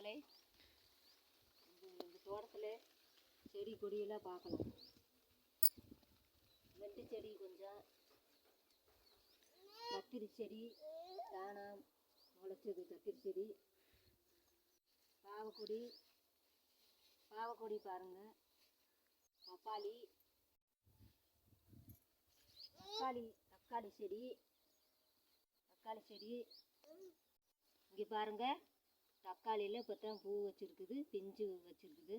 மக்களே, இந்த தோட்டத்தில் செடி கொடியெல்லாம் பார்க்கலாம். வெண்டை செடி கொஞ்சம், கத்திரி செடி தானாக முளைச்சது, கத்திரி செடி, பாவக்கொடி பாருங்கள், தக்காளி செடி இங்கே பாருங்கள். தக்காளியில் இப்போ தான் பூ வச்சுருக்குது, பிஞ்சு வச்சுருக்குது.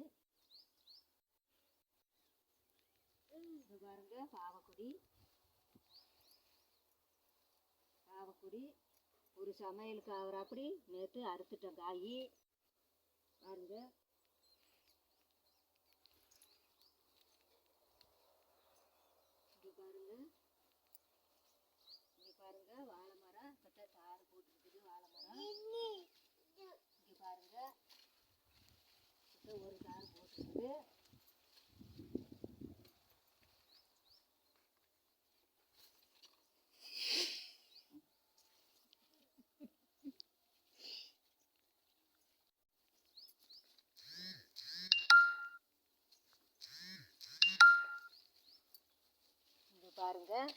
இங்கே பாருங்கள், பாவக்கொடி ஒரு சமையலுக்கு ஆகுறாப்படி நேற்று அறுத்துட்டேன் காய் பாருங்கள். இங்கே பாருங்கள் வாழை மரம் இப்போ தான் தாறு போட்டுருக்குது. வாழை மரம் இங்கே பாருங்கள், இப்போ ஒரு தாறு போட்டுருக்குது. இங்கே பாருங்கள்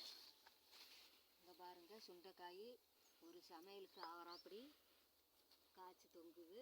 சுண்டைக்காய் ஒரு சமையலுக்கு ஆகிறாப்படி காய்ச்சி தொங்குது.